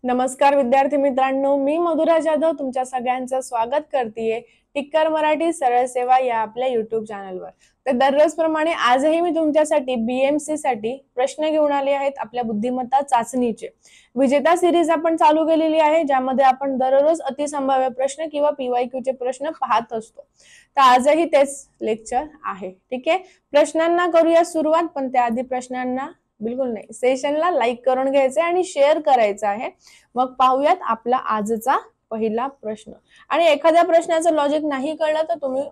नमस्कार विद्यार्थी मित्रांनो, मी मधुरा जाधव तुमच्या सगळ्यांचं स्वागत करतेय टिक्कर मराठी सरळ सेवा या आपल्या युट्यूब चॅनलवर। तर दररोज प्रमाणे आजही मी तुमच्यासाठी बीएमसी साठी प्रश्न घेऊन आले आहेत आपल्या बुद्धिमत्ता चाचणीचे। विजेता सिरीज आपण चालू केलेली आहे, ज्यामध्ये आपण दररोज अतिसंभाव्य प्रश्न किंवा पीवायक्यू चे प्रश्न पाहत असतो। तर आजही तेच लेक्चर आहे। ठीक आहे, प्रश्नांना करूया सुरुवात, पण त्याआधी प्रश्नांना बिलकुल नाही, सेशनला लाईक करून घ्यायचं आणि शेअर करायचं आहे। मग पाहूयात आपला आजचा पहिला प्रश्न। आणि एखाद्या प्रश्नाचं लॉजिक नाही कळलं तर तुम्ही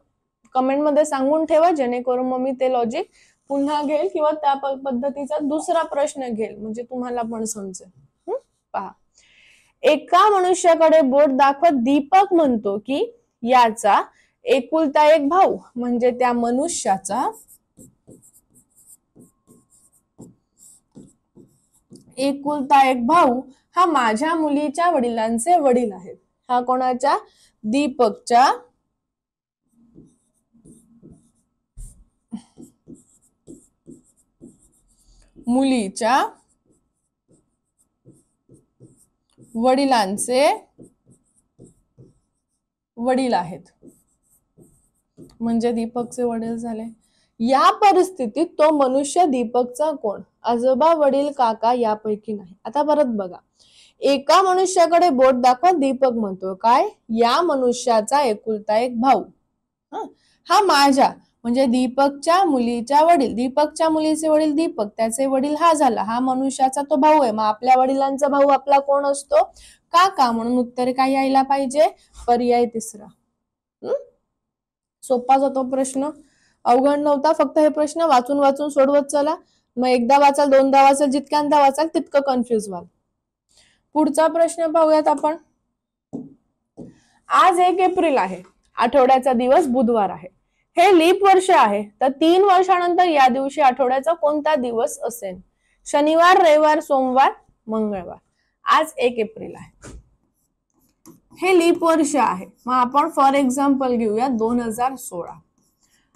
कमेंट मध्ये सांगून ठेवा, जेणेकरून मग मी ते लॉजिक पुन्हा घेईल किंवा त्या पद्धतीचा दुसरा प्रश्न घेईल, म्हणजे तुम्हाला पण समजेल। पहा, एका मनुष्याकडे बोट दाखवत दीपक म्हणतो की याचा एकुलता एक भाऊ म्हणजे त्या मनुष्याचा एकुलता एक भाऊ हा माझ्या मुलीच्या वडिलांचे वडील आहेत। हा कोणाच्या? दीपकच्या मुलीच्या वडिलांचे वडील आहेत, म्हणजे दीपकचे वडील झाले। या परिस्थितीत तो मनुष्य दीपकचा कोण? आजोबा, वडील, काका यापैकी नाही। आता परत बघा, एका मनुष्याकडे बोट दाखवत दीपक म्हणतो काय? या मनुष्याचा एकुलता एक भाऊ हा माझ्या म्हणजे दीपकच्या मुलीच्या वडील, दीपकच्या मुलीचे वडील दीपक, त्याचे वडील हा झाला, हा मनुष्याचा तो भाऊ आहे। मग आपल्या वडिलांचा भाऊ आपला कोण असतो? काका। म्हणून उत्तर काय यायला पाहिजे? पर्याय तिसरा। सोपा जातो प्रश्न, अवघड नव्हता। फक्त हे प्रश्न वाचून वाचून सोडवत चला, मग एकदा वाचाल, दोनदा वाचाल, जितक्यांदा वाचाल तितकं कन्फ्युज व्हाल। पुढचा प्रश्न पाहूयात आपण। आज 1 एप्रिल आहे, आठवड्याचा दिवस बुधवार आहे, हे लीप वर्ष आहे, तर 3 वर्षानंतर या दिवशी आठवड्याचा कोणता दिवस असेल? शनिवार, रविवार, सोमवार, मंगळवार। आज 1 एप्रिल आहे, हे लीप वर्ष आहे। मग आपण फॉर एक्झाम्पल घेऊया 2016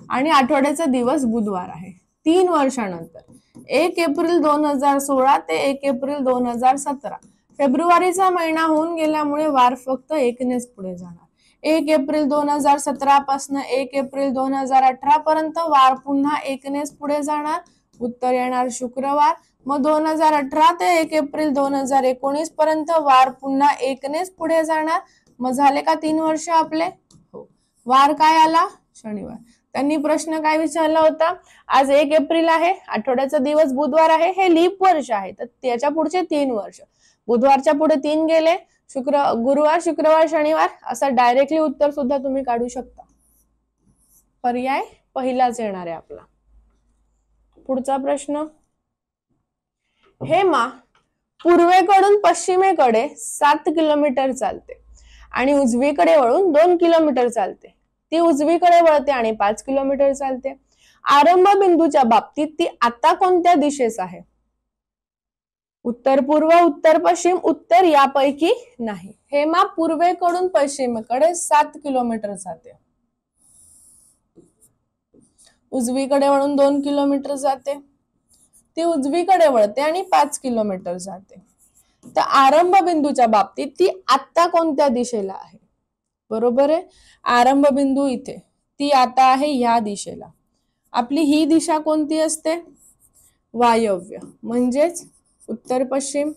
आणि आठवड्याचा दिवस बुधवार आहे। 3 वर्षानंतर 1 एप्रिल 2016 ते 1 एप्रिल 2017, फेब्रुवारीचा महिना होऊन गेल्यामुळे वार फक्त 1 नेच पुढे जाणार। 1 एप्रिल 2017 पासून 1 एप्रिल 2018 पर्यंत वार पुन्हा 1 नेच पुढे जाणार, उत्तर येणार शुक्रवार। मग 2018 ते 1 एप्रिल 2019 पर्यंत वार पुन्हा 1 नेच पुढे जाणार। मग झाले का 3 वर्ष आपले? हो। वार काय आला? शनिवार। त्यांनी प्रश्न काय विचारला होता? आज 1 एप्रिल आहे, आठवड्याचा दिवस बुधवार आहे, हे लीप वर्ष आहे, तर त्याच्या पुढचे 3 वर्ष, बुधवारच्या पुढे 3 गेले, गुरुवार, शुक्रवार, शनिवार, असं डायरेक्टली उत्तर सुद्धा तुम्ही काढू शकता। पर्याय पहिलाच येणार आहे आपला। पुढचा प्रश्न, हेमा पूर्वेकडून पश्चिमेकडे 7 किलोमीटर चालते आणि उजवीकडे वळून 2 किलोमीटर चालते। ती उजवीकडे वळते आणि 5 किलोमीटर चालते। आरंभ बिंदूच्या बाबतीत ती आता कोणत्या दिशेस आहे? उत्तर पूर्व, उत्तर पश्चिम, उत्तर यापैकी नाही। हेमा पूर्वेकडून पश्चिमेकडे 7 किलोमीटर जाते, उजवीकडे वळून 2 किलोमीटर जाते, ती उजवीकडे वळते आणि 5 किलोमीटर जाते। तर आरंभ बिंदूच्या बाबतीत ती आता कोणत्या दिशेला आहे? बरोबर आहे, आरंभ बिंदू इथे, ती आता आहे ह्या दिशेला। आपली ही दिशा कोणती असते? वायव्य, म्हणजेच उत्तर पश्चिम।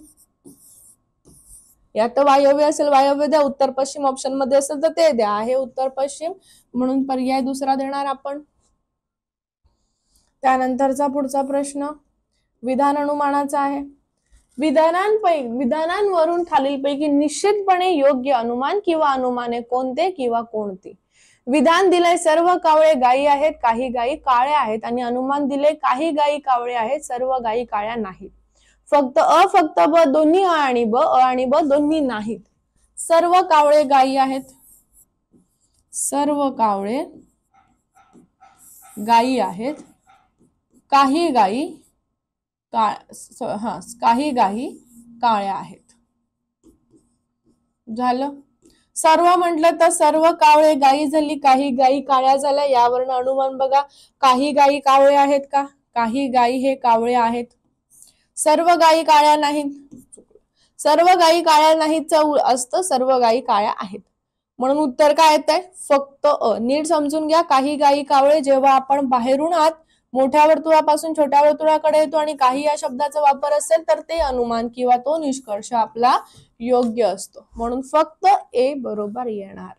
यात वायव्य असेल, वायव्य द्या, उत्तर पश्चिम ऑप्शन मध्ये असेल तर ते द्या, आहे उत्तर पश्चिम, म्हणून पर्याय दुसरा देणार आपण। त्यानंतरचा पुढचा प्रश्न विधान अनुमानाचा आहे। विधानांवरून खालीलपैकी निश्चितपणे योग्य अनुमान किंवा अनुमाने कोणते किंवा कोणती? विधान दिले सर्व कावळे गायी आहेत, काही गायी काळ्या आहेत, आणि अनुमान दिले काही गायी कावळे आहेत, सर्व गायी काळ्या नाहीत। फक्त अ, फक्त ब, दोन्ही अ आणि ब, अ आणि ब दोन्ही नाहीत। सर्व कावळे गायी आहेत, सर्व कावळे गायी आहेत, काही गायी काही गायी काळ्या आहेत। झालं। सर्व म्हटलं तर सर्व कावळे गायी झाली, काही गायी काळ्या झाल्या। यावरून अनुमान बघा, काही गायी कावळे आहेत का? काही गायी हे कावळे आहेत, सर्व गायी काळ्या नाहीत। सर्व गायी काळ्या नाहीतचं असतं, सर्व गायी काळ्या आहेत. म्हणून उत्तर काय येत आहे? फक्त अ. नीट समजून घ्या. काही गायी कावळे जेव्हा आपण बाहेरून आत मोठ्या वर्तुळापासून छोट्या वर्तुळाकडे येतो आणि काही या शब्दाचा वापर असेल तर ते अनुमान किंवा तो निष्कर्ष आपला योग्य असतो. म्हणून फक्त ए बरोबर येणार.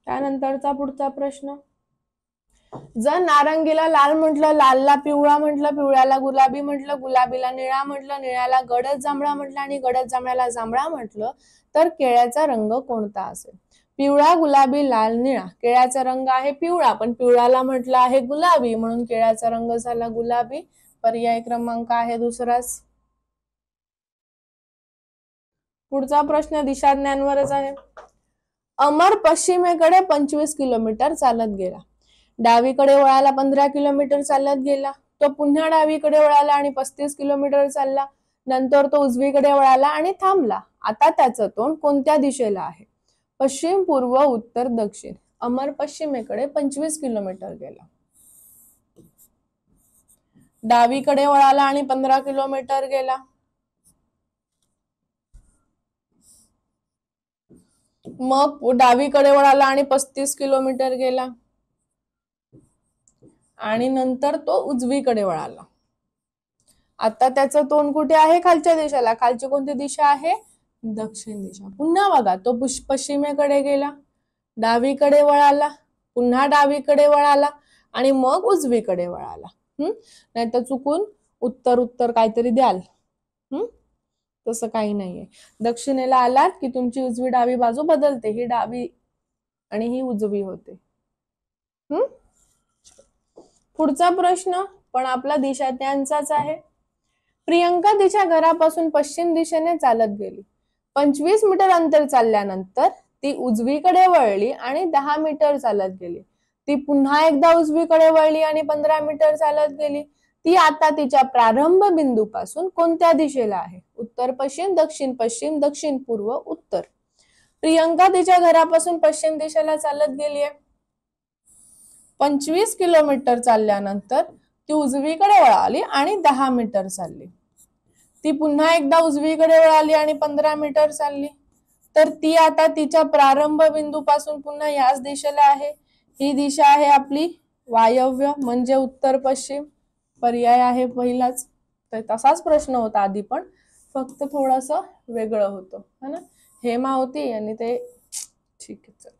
त्यानंतरचा पुढचा प्रश्न, जर नारंगीला लाल म्हटलं, लालला पिवळा म्हटलं, पिवळ्याला गुलाबी म्हटलं, गुलाबीला निळा म्हटलं, निळ्याला गडद जांभळा म्हटलं आणि गडद जांभळ्याला जांभळा म्हटलं तर केळ्याचा रंग कोणता असेल? पिवळा, गुलाबी, लाल, निळा. केळ्याचा रंग आहे पिवळा, पण पिवळ्याला म्हटलं आहे गुलाबी, म्हणून केळ्याचा रंग झाला गुलाबी. पर्याय क्रमांक आहे दुसराच. पुढचा प्रश्न दिशाज्ञानवरच आहे. अमर पश्चिमेकडे 25 किलोमीटर चालत गेला. डावीकडे वळाला 15 किलोमीटर चालत गेला. तो पुन्हा डावीकडे वळाला आणि 35 किलोमीटर चालला. नंतर तो उजवीकडे वळाला आणि थांबला. आता त्याचं तोंड कोणत्या दिशेला आहे? पश्चिम, पूर्व, उत्तर, दक्षिण. अमर पश्चिमेकडे 25 किलोमीटर गेला. डावीकडे वळाला आणि 15 किलोमीटर गेला. मग डावीकडे वळाला आणि 35 किलोमीटर गेला आणि नंतर तो उजवीकडे वळाला. आता त्याचं तोंड कुठे आहे? खालच्या दिशेला. खालची कोणती दिशा आहे? दक्षिण दिशा. पुन्हा बघा, तो पश्चिमेकडे गेला, डावीकडे वळाला, पुन्हा डावीकडे वळाला आणि मग उजवीकडे वळाला. नाहीतर चुकून उत्तर उत्तर काहीतरी द्याल. तसं काही नाहीये. दक्षिणेला आलात की तुमची उजवी डावी बाजू बदलते. ही डावी आणि ही उजवी होते. पुढचा प्रश्न पण आपला दिशा त्यांचाच आहे. प्रियंका तिच्या घरापासून पश्चिम दिशेने चालत गेली. 25 मीटर अंतर चालल्यानंतर ती उजवीकडे वळली आणि 10 मीटर चालत गेली. ती पुन्हा एकदा उजवीकडे वळली आणि 15 मीटर चालत गेली. ती आता तिच्या प्रारंभ बिंदूपासून कोणत्या दिशेला आहे? उत्तर पश्चिम, दक्षिण पश्चिम, दक्षिण पूर्व, उत्तर. प्रियंका तिच्या घरापासून पश्चिम दिशेला चालत गेली आहे. 25 किलोमीटर चालल्यानंतर ती उजवीकडे वळाली आणि 10 मीटर चालली. ती पुन्हा एकदा उजवीकडे वळाली आणि 15 मीटर चालली. तर ती आता तिच्या प्रारंभ बिंदूपासून पुन्हा याच दिशेला आहे. ही दिशा आहे आपली वायव्य म्हणजे उत्तर पश्चिम. पर्याय आहे पहिलाच. तर तसाच प्रश्न होता आधी पण, फक्त थोडस वेगळं होतं है ना. हेमा होती आणि ते ठीक आहे.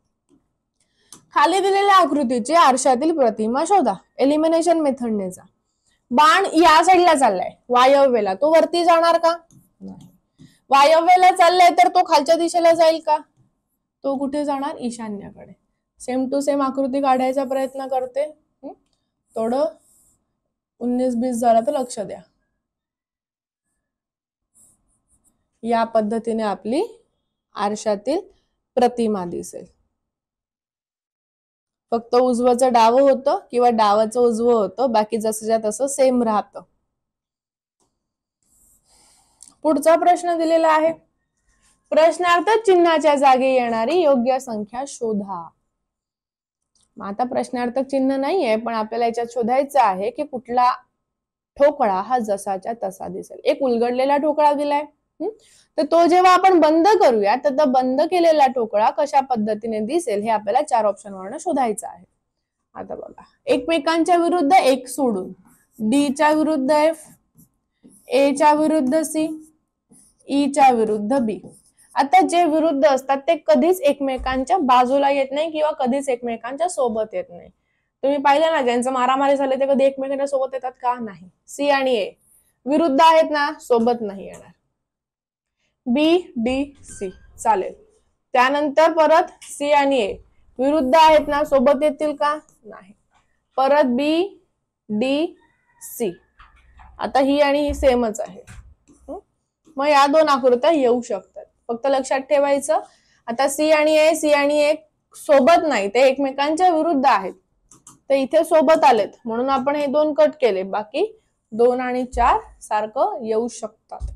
खाली दिलेल्या आकृतीची आरशातील प्रतिमा शोधा. एलिमिनेशन मेथडने जा. बाण या साईडला चाललाय वायव्येला, तो वरती जाणार का? नाही. वायव्येला चाललाय तर तो खालच्या दिशेला जाईल का? तो कुठे जाणार? ईशान्येकडे. सेम टू सेम आकृती काढायचा प्रयत्न करते. थोडं 19-20 झाला तर लक्ष द्या. या पद्धतीने आपली आरशातील प्रतिमा दिसेल. फक्त उजवचं डावं होतं किंवा डावाचं उजवं होतं, बाकी जसंच्या तसं सेम राहतं. पुढचा प्रश्न दिलेला आहे. प्रश्नार्थ चिन्हाच्या जागी येणारी योग्य संख्या शोधा. आता प्रश्नार्थक चिन्ह नाहीये, पण आपल्याला याच्यात शोधायचं आहे की कुठला ठोकळा हा जसाच्या तसा दिसेल. एक उलगडलेला ठोकळा दिलाय, तर तो जेव्हा आपण बंद करूया तर तो बंद केलेला ठोकळा कशा पद्धतीने दिसेल हे आपल्याला 4 ऑप्शन वरून शोधायचं आहे. आता बघा, एकमेकांच्या विरुद्ध एक सोडून डी च्या विरुद्ध एफ, ए च्या विरुद्ध सी, ई च्या विरुद्ध बी. आता जे विरुद्ध असतात ते कधीच एकमेकांच्या बाजूला येत नाही किंवा कधीच एकमेकांच्या सोबत येत नाही. तुम्ही पाहिलं ना, ज्यांचं मारामारी झाले ते कधी एकमेकांच्या सोबत येतात का? नाही. सी आणि ए विरुद्ध आहेत ना, सोबत नाही येणार. बी डी सी चालेल. त्यानंतर परत सी आणि ए विरुद्ध आहेत ना, सोबत येतील का? नाही. परत बी डी सी. आता ही आणि ही सेमच आहे. मग या 2 आकृत्या येऊ शकतात. फक्त लक्षात ठेवायचं, आता सी आणि ए सोबत नाही, ते एकमेकांच्या विरुद्ध आहेत. ते इथे सोबत आलेत म्हणून आपण हे 2 कट केले. बाकी 2 आणि 4 सारखं येऊ शकतात.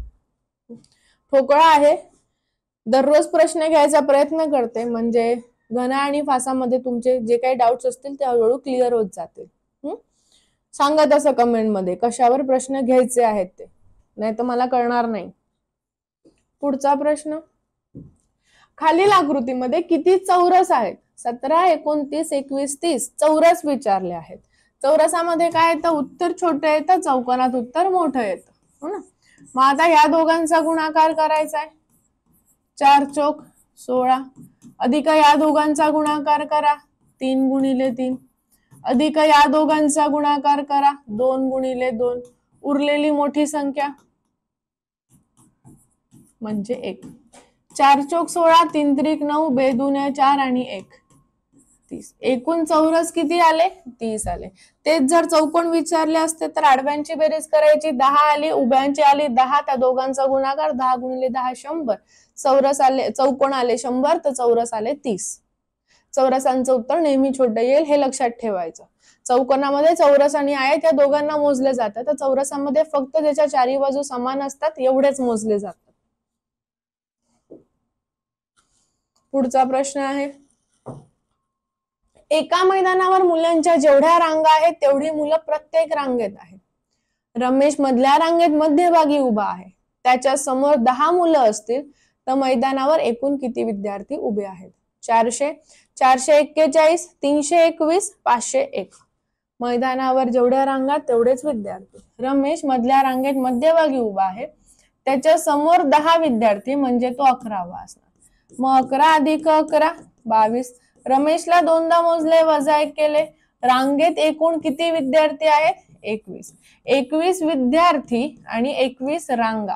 ठोकळा आहे. दररोज प्रश्न घ्यायचा प्रयत्न करते, म्हणजे घन आणि फासामध्ये तुमचे जे काही डाऊट्स असतील ते हळूहळू क्लिअर होत जातील. सांगा तसं कमेंट मध्ये कशावर प्रश्न घ्यायचे आहेत ते. नाही तर मला कळणार नाही. पुढचा प्रश्न, खालील आकृतीमध्ये किती चौरस आहेत? 17, 29, 21, 30 चौरस विचारले आहेत. चौरसामध्ये काय येतं? उत्तर छोटं येतं, चौकोनात उत्तर मोठं येतं, हो ना. मग आता या दोघांचा गुणाकार करायचा आहे. 4 चोक 16 अधिक या दोघांचा गुणाकार करा 3 गुणिले 3 अधिक या दोघांचा गुणाकार करा 2 गुणिले 2 उरलेली मोठी संख्या म्हणजे 1. 4 चोक 16 3 त्रिक 9 बे दुने 4 आणि 1 30. एकूण चौरस किती आले? 30 आले. तेच जर चौकोन विचारले असते तर आडव्यांची बेरीज करायची, 10 आली, उभ्यांची आली 10, त्या दोघांचा गुणाकार 10 गुणिले 10 100. चौरस आले, चौकोन आले 100 तर चौरस आले 30. चौरसांचं उत्तर नेहमी छोटं येईल हे लक्षात ठेवायचं. चौकोनामध्ये चौरस आणि आयत या दोघांना मोजले जातात, तर चौरसामध्ये फक्त ज्याच्या चारी बाजू समान असतात एवढेच मोजले जातात. पुढचा प्रश्न आहे, एका मैदानावर मुलांच्या जेवढ्या रांगा आहेत तेवढी मुलं प्रत्येक रांगेत आहेत. रमेश मधल्या रांगेत मध्यभागी उभा आहे. त्याच्या समोर 10 मुलं असतील तर मैदानावर एकूण किती विद्यार्थी उभे आहेत? 400, 441, 321, 501. मैदानावर जेवढ्या रांगा तेवढेच विद्यार्थी. रमेश मधल्या रांगेत मध्यभागी उभा आहे, त्याच्या समोर 10 विद्यार्थी म्हणजे तो 11वा असणार. मग 11 अधिक 11 22. रमेशला 2दा मोजले वजा 1 केले. रांगेत एकूण किती विद्यार्थी आहेत? 21. 21 विद्यार्थी आणि 21 रांगा,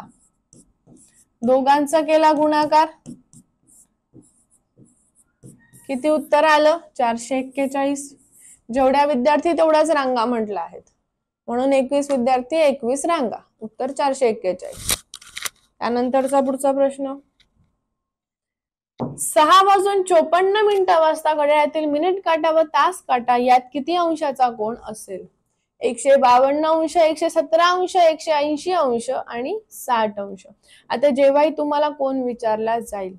दोघांचा केला गुणाकार, किती उत्तर आलं? 441. जेवढ्या विद्यार्थी तेवढ्याच रांगा म्हटलं आहेत, म्हणून 21 विद्यार्थी 21 रांगा, उत्तर 441. त्यानंतरचा पुढचा प्रश्न, 6:54 वाजता घड्याळातील मिनिट काटा व तास काटा यात किती अंशाचा कोन असेल? 152 अंश, 117 अंश, 180 अंश आणि 60 अंश. आता जेव्हाही तुम्हाला कोन विचारला जाईल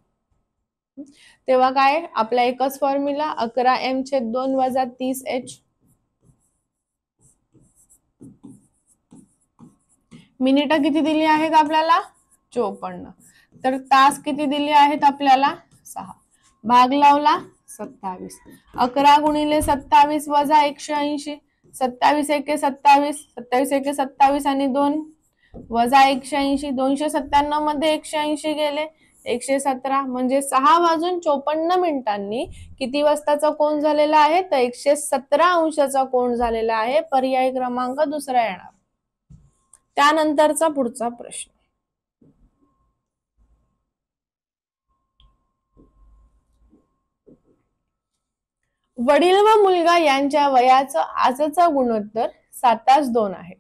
तेव्हा काय? आपला एकच फॉर्म्युला 11m/2 वजा 30h. मिनिटं किती दिली आहेत आपल्याला? 54. तर तास किती दिले आहेत आपल्याला? 6. भाग लावला 27. 11 गुणिले 27 वजा 180. 27 एके 27, 27 एके 27 आणि 2 वजा 180. 297 मध्ये 180 गेले 117, म्हणजे 6:54 किती वाजताचा कोन झालेला आहे? तर 117 अंशाचा कोन झालेला आहे. पर्याय क्रमांक दुसरा येणार. त्यानंतरचा पुढचा प्रश्न, वडील व मुलगा यांच्या वयाचं आजचा गुणोत्तर 7:2 आहे.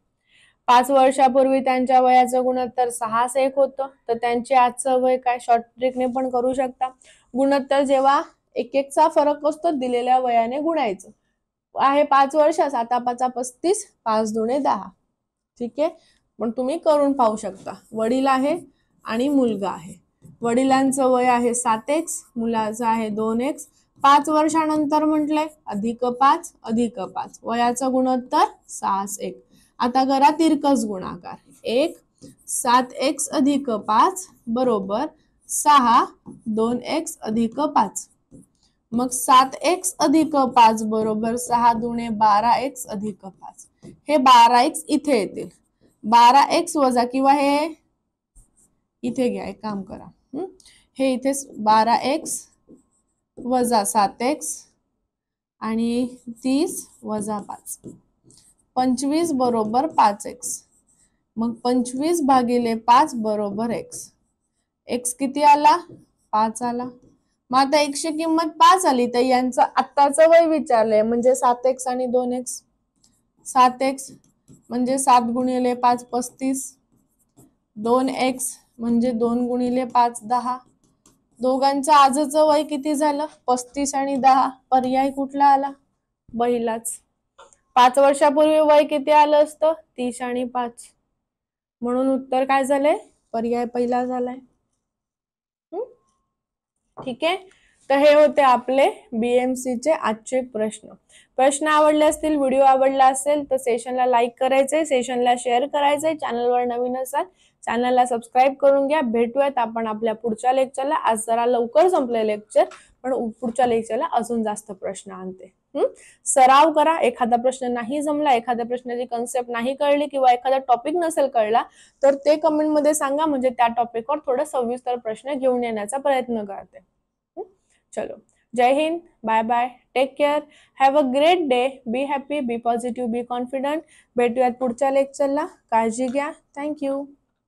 5 वर्षापूर्वी त्यांच्या वयाचं गुणोत्तर 6:1 होतं, तर त्यांचे आजचं वय काय? शॉर्ट ट्रिकने पण करू शकता. गुणोत्तर जेव्हा 1:1चा फरक असतो दिलेल्या वयाने गुणायचं. आहे 5 वर्ष, 7:5 35, 5:2 10. ठीक आहे, पण तुम्ही करून पाहू शकता. वडील आहे आणि मुलगा आहे. वडिलांचं वय आहे 7x, मुलाचं आहे 2x. 5 वर्षानंतर म्हटलंय अधिक 5 अधिक 5, वयाचं गुणोत्तर 6:1. आता करा तिरकस गुणाकार. 1 7x अधिक 5 बरोबर 6 2x अधिक 5. मग 7x अधिक 5 बरोबर 6 12x अधिक 5. हे 12x इथे येतील. 12x वजा, किंवा हे इथे घ्या, एक काम करा, हे इथे 12x वजा 7x आणि 30 वजा 5, 25 बरोबर 5x. मग 25 भागिले 5 बरोबर x. x किती आला? 5 आला. मग आता x ची किंमत 5 आली तर यांचं आत्ताचं वय विचारलंय, म्हणजे 7x आणि 2x. 7x म्हणजे 7 गुणिले 5 35, 2x म्हणजे 2 गुणिले 5 10. दोघांचं आजचं वय किती झालं? 35 आणि 10. पर्याय कुठला आला? पहिलाच. 5 वर्षापूर्वी वय किती आलं असतं? 30 आणि 5, म्हणून उत्तर काय झालंय? पर्याय पहिला झालाय. ठीक आहे. तर हे होते आपले BMC चे आजचे प्रश्न आवडले असतील, व्हिडिओ आवडला असेल तर सेशनला लाईक करायचे, सेशनला शेअर करायचे, चॅनलवर नवीन असाल चॅनलला सबस्क्राईब करून घ्या. भेटूयात आपण आपल्या पुढच्या लेक्चरला. आज जरा लवकर संपले लेक्चर, पण पुढच्या लेक्चरला अजून जास्त प्रश्न आणते. सराव करा. एखादा प्रश्न नाही जमला, एखाद्या प्रश्नाची कन्सेप्ट नाही कळली किंवा एखादा टॉपिक नसेल कळला तर ते कमेंट मध्ये सांगा, म्हणजे त्या टॉपिकवर थोडं सविस्तर प्रश्न घेऊन येण्याचा प्रयत्न करते. चलो, Jai Hind, bye bye, take care, have a great day, be happy, be positive, be confident. भेटूयात पुढच्या लेक्चरला. काळजी घ्या. थँक्यू.